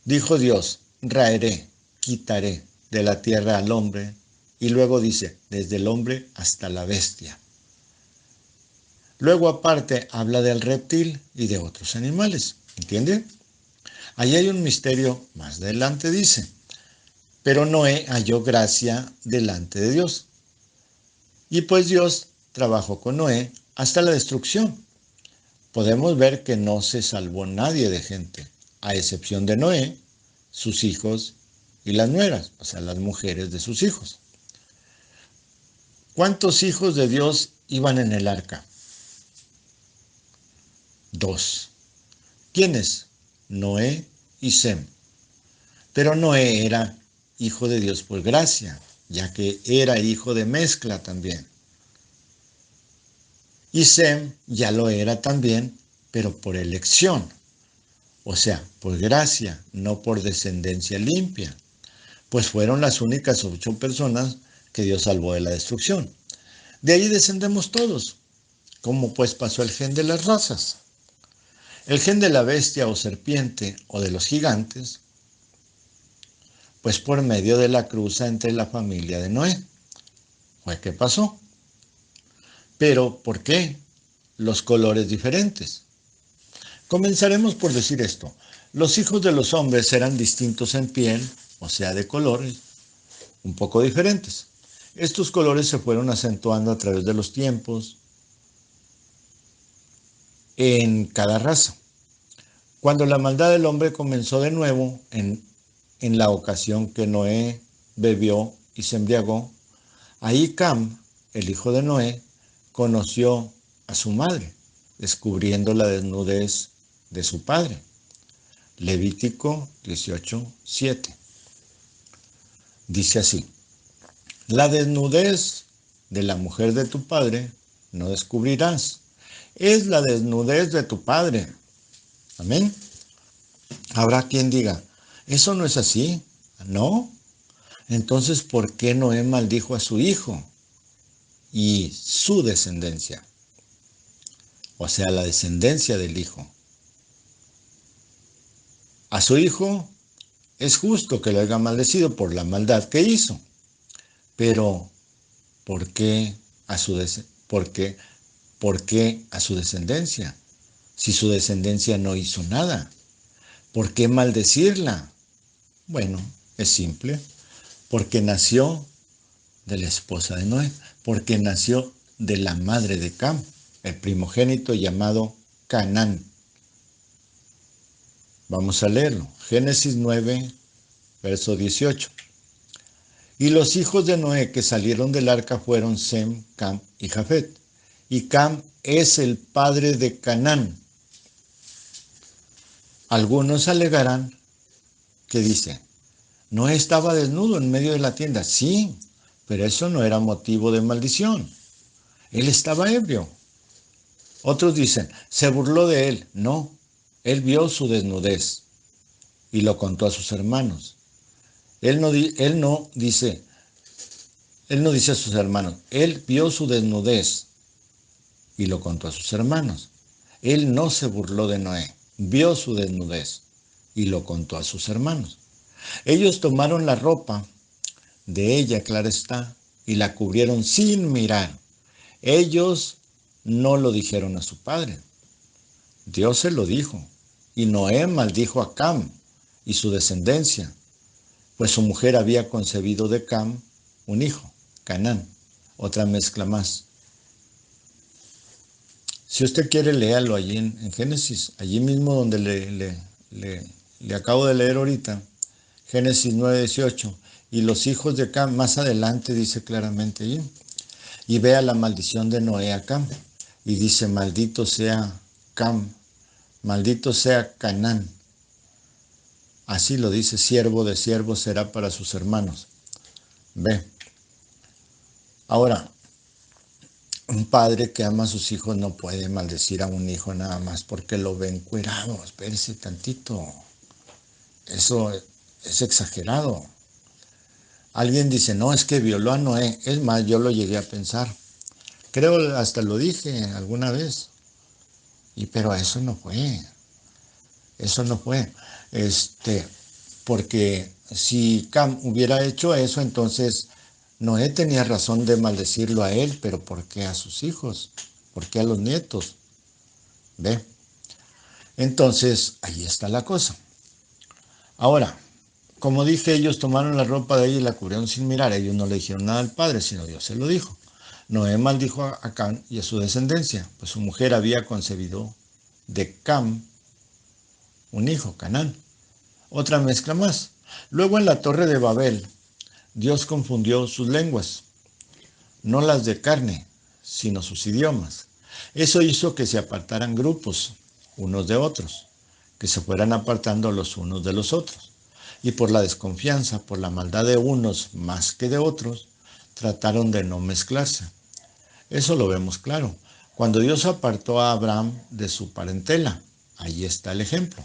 Dijo Dios, raeré, quitaré de la tierra al hombre. Y luego dice, desde el hombre hasta la bestia. Luego aparte habla del reptil y de otros animales. ¿Entiende? Ahí hay un misterio, más adelante dice, pero Noé halló gracia delante de Dios. Y pues Dios trabajó con Noé hasta la destrucción. Podemos ver que no se salvó nadie de gente, a excepción de Noé, sus hijos y las nueras, o sea, las mujeres de sus hijos. ¿Cuántos hijos de Dios iban en el arca? 2. ¿Quiénes? Noé y Sem. Pero Noé era hijo de Dios por gracia, ya que era hijo de mezcla también. Y Sem ya lo era también, pero por elección, o sea, por gracia, no por descendencia limpia, pues fueron las únicas 8 personas que Dios salvó de la destrucción. De ahí descendemos todos, como pues pasó el gen de las razas. El gen de la bestia o serpiente o de los gigantes, pues por medio de la cruza entre la familia de Noé. Fue que pasó. Pero, ¿por qué los colores diferentes? Comenzaremos por decir esto. Los hijos de los hombres eran distintos en piel, o sea, de colores, un poco diferentes. Estos colores se fueron acentuando a través de los tiempos en cada raza. Cuando la maldad del hombre comenzó de nuevo, en la ocasión que Noé bebió y se embriagó, ahí Cam, el hijo de Noé, conoció a su madre, descubriendo la desnudez de su padre. Levítico 18:7. Dice así, la desnudez de la mujer de tu padre no descubrirás, es la desnudez de tu padre. Amén. Habrá quien diga, eso no es así, ¿no? Entonces, ¿por qué Noé maldijo a su hijo y su descendencia? O sea, la descendencia del hijo. A su hijo es justo que lo haya maldecido por la maldad que hizo. Pero, ¿por qué a su descendencia? Si su descendencia no hizo nada. ¿Por qué maldecirla? Bueno, es simple. Porque nació de la esposa de Noé. Porque nació de la madre de Cam, el primogénito llamado Canaán. Vamos a leerlo. Génesis 9, verso 18. Y los hijos de Noé que salieron del arca fueron Sem, Cam y Jafet. Y Cam es el padre de Canaán. Algunos alegarán que dice, Noé estaba desnudo en medio de la tienda. Sí, pero eso no era motivo de maldición. Él estaba ebrio. Otros dicen, se burló de él. No, él vio su desnudez. y lo contó a sus hermanos. Él no dice a sus hermanos, él vio su desnudez y lo contó a sus hermanos. Él no se burló de Noé, vio su desnudez y lo contó a sus hermanos. Ellos tomaron la ropa de ella, claro está, y la cubrieron sin mirar. Ellos no lo dijeron a su padre. Dios se lo dijo. Y Noé maldijo a Cam y su descendencia, pues su mujer había concebido de Cam un hijo, Canaán. Otra mezcla más. Si usted quiere, léalo allí en Génesis, allí mismo donde le acabo de leer ahorita, Génesis 9:18. Y los hijos de Cam, más adelante dice claramente allí, y vea la maldición de Noé a Cam. Y dice, maldito sea Cam, maldito sea Canaán. Así lo dice, siervo de siervos será para sus hermanos. Ve. Ahora, un padre que ama a sus hijos no puede maldecir a un hijo nada más porque lo ve encuerado. Espérese tantito. Eso es exagerado. Alguien dice, no, es que violó a Noé. Es más, yo lo llegué a pensar. Creo hasta lo dije alguna vez. Pero eso no fue. Eso no fue. Porque si Cam hubiera hecho eso, entonces Noé tenía razón de maldecirlo a él, pero ¿por qué a sus hijos? ¿Por qué a los nietos? ¿Ve? Entonces, ahí está la cosa. Ahora, como dije, ellos tomaron la ropa de ella y la cubrieron sin mirar. Ellos no le dijeron nada al padre, sino Dios se lo dijo. Noé maldijo a Cam y a su descendencia, pues su mujer había concebido de Cam un hijo, Canaán. Otra mezcla más. Luego en la torre de Babel, Dios confundió sus lenguas, no las de carne, sino sus idiomas. Eso hizo que se apartaran grupos unos de otros, que se fueran apartando los unos de los otros. Y por la desconfianza, por la maldad de unos más que de otros, trataron de no mezclarse. Eso lo vemos claro. Cuando Dios apartó a Abraham de su parentela, ahí está el ejemplo.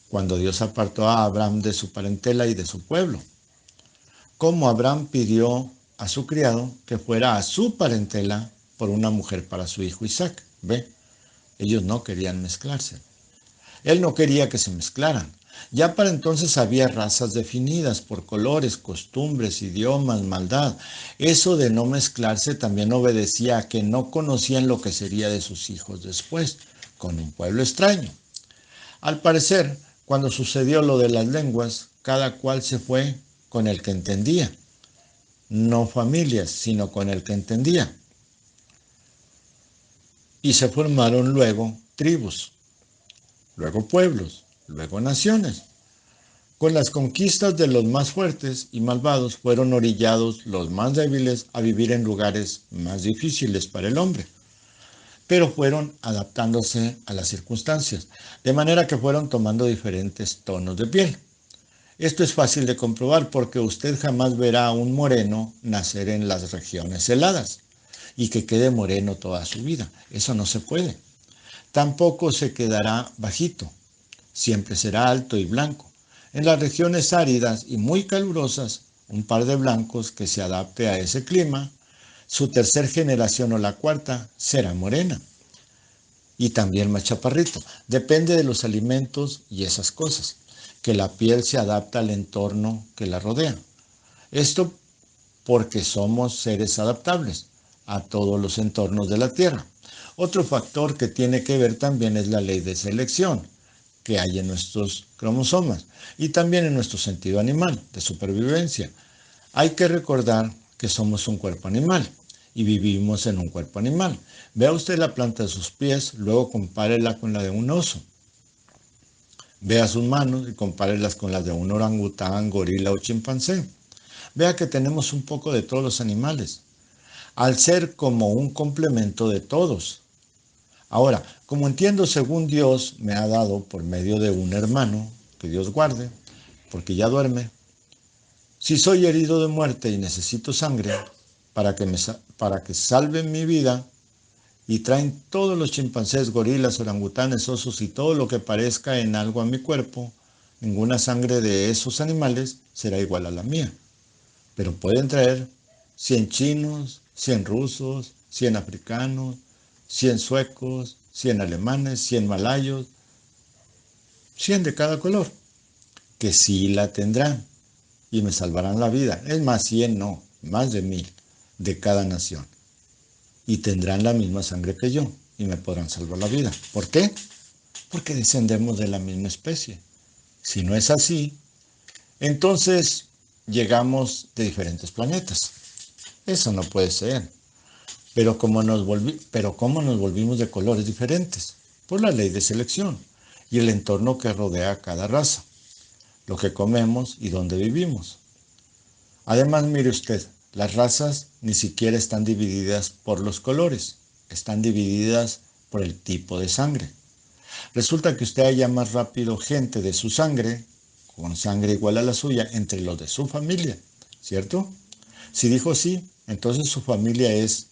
Cuando Dios apartó a Abraham de su parentela y de su pueblo. Como Abraham pidió a su criado que fuera a su parentela por una mujer para su hijo Isaac. Ve, ellos no querían mezclarse. Él no quería que se mezclaran. Ya para entonces había razas definidas por colores, costumbres, idiomas, maldad. Eso de no mezclarse también obedecía a que no conocían lo que sería de sus hijos después, con un pueblo extraño. Al parecer, cuando sucedió lo de las lenguas, cada cual se fue con el que entendía. No familias, sino con el que entendía. Y se formaron luego tribus, luego pueblos, luego naciones. Con las conquistas de los más fuertes y malvados fueron orillados los más débiles a vivir en lugares más difíciles para el hombre. Pero fueron adaptándose a las circunstancias, de manera que fueron tomando diferentes tonos de piel. Esto es fácil de comprobar porque usted jamás verá a un moreno nacer en las regiones heladas y que quede moreno toda su vida. Eso no se puede. Tampoco se quedará bajito. Siempre será alto y blanco. En las regiones áridas y muy calurosas, un par de blancos que se adapte a ese clima, su tercer generación o la cuarta será morena. Y también más chaparrito. Depende de los alimentos y esas cosas, que la piel se adapta al entorno que la rodea. Esto porque somos seres adaptables a todos los entornos de la Tierra. Otro factor que tiene que ver también es la ley de selección que hay en nuestros cromosomas y también en nuestro sentido animal de supervivencia. Hay que recordar que somos un cuerpo animal y vivimos en un cuerpo animal. Vea usted la planta de sus pies, luego compárela con la de un oso. Vea sus manos y compárelas con las de un orangután, gorila o chimpancé. Vea que tenemos un poco de todos los animales, al ser como un complemento de todos. Ahora, como entiendo según Dios me ha dado por medio de un hermano, que Dios guarde, porque ya duerme, si soy herido de muerte y necesito sangre para que salven mi vida, y traen todos los chimpancés, gorilas, orangutanes, osos y todo lo que parezca en algo a mi cuerpo, ninguna sangre de esos animales será igual a la mía. Pero pueden traer 100 chinos, 100 rusos, 100 africanos, 100 suecos, 100 alemanes, 100 malayos, 100 de cada color, que sí la tendrán y me salvarán la vida. Es más, 100 no, más de 1000 de cada nación. Y tendrán la misma sangre que yo y me podrán salvar la vida. ¿Por qué? Porque descendemos de la misma especie. Si no es así, entonces llegamos de diferentes planetas. Eso no puede ser. Pero ¿cómo nos volvimos de colores diferentes? Por la ley de selección y el entorno que rodea a cada raza, lo que comemos y dónde vivimos. Además, mire usted, las razas ni siquiera están divididas por los colores, están divididas por el tipo de sangre. Resulta que usted halla más rápido gente de su sangre, con sangre igual a la suya, entre los de su familia, ¿cierto? Si dijo sí, entonces su familia es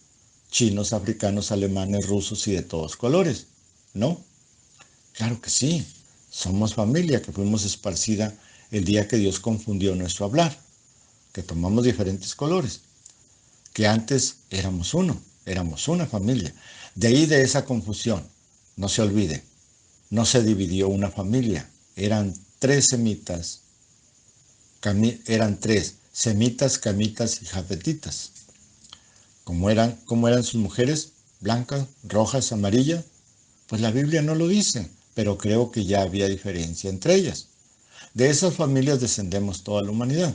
chinos, africanos, alemanes, rusos y de todos colores, ¿no? Claro que sí, somos familia que fuimos esparcida el día que Dios confundió nuestro hablar, que tomamos diferentes colores, que antes éramos uno, éramos una familia. De ahí de esa confusión, no se olvide, no se dividió una familia, eran tres semitas, semitas, camitas y jafetitas. ¿Cómo eran sus mujeres? Blancas, rojas, amarillas. Pues la Biblia no lo dice, pero creo que ya había diferencia entre ellas. De esas familias descendemos toda la humanidad.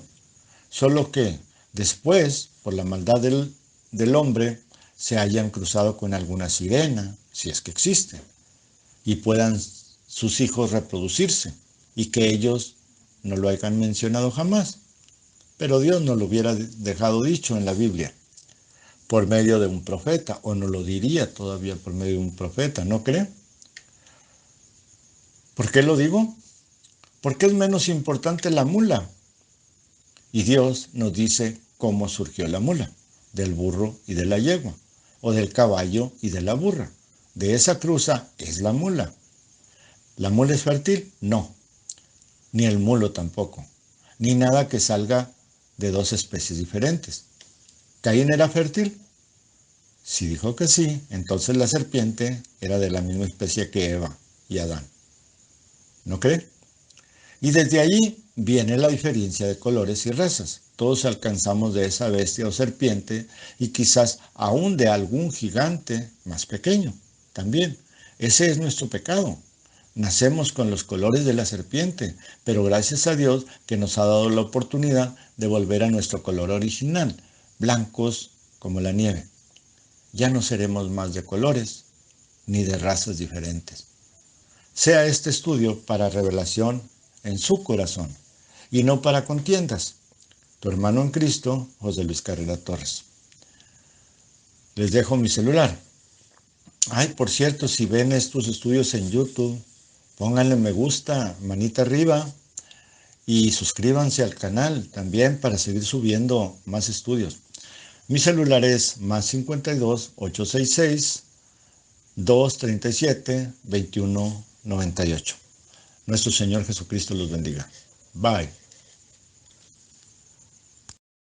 Solo que después, por la maldad del hombre, se hayan cruzado con alguna sirena, si es que existe, y puedan sus hijos reproducirse, y que ellos no lo hayan mencionado jamás. Pero Dios no lo hubiera dejado dicho en la Biblia, por medio de un profeta, o no lo diría todavía por medio de un profeta, ¿no cree? ¿Por qué lo digo? Porque es menos importante la mula. Y Dios nos dice cómo surgió la mula, del burro y de la yegua, o del caballo y de la burra. De esa cruza es la mula. ¿La mula es fértil? No, ni el mulo tampoco, ni nada que salga de dos especies diferentes. ¿Caín era fértil? Si dijo que sí, entonces la serpiente era de la misma especie que Eva y Adán. ¿No cree? Y desde allí viene la diferencia de colores y razas. Todos alcanzamos de esa bestia o serpiente y quizás aún de algún gigante más pequeño también. Ese es nuestro pecado. Nacemos con los colores de la serpiente, pero gracias a Dios que nos ha dado la oportunidad de volver a nuestro color original, blancos como la nieve. Ya no seremos más de colores ni de razas diferentes. Sea este estudio para revelación en su corazón y no para contiendas. Tu hermano en Cristo, José Luis Carrera Torres. Les dejo mi celular. Ay, por cierto, si ven estos estudios en YouTube, pónganle me gusta, manita arriba y suscríbanse al canal también para seguir subiendo más estudios. Mi celular es +52 866 237 2198. Nuestro Señor Jesucristo los bendiga. Bye.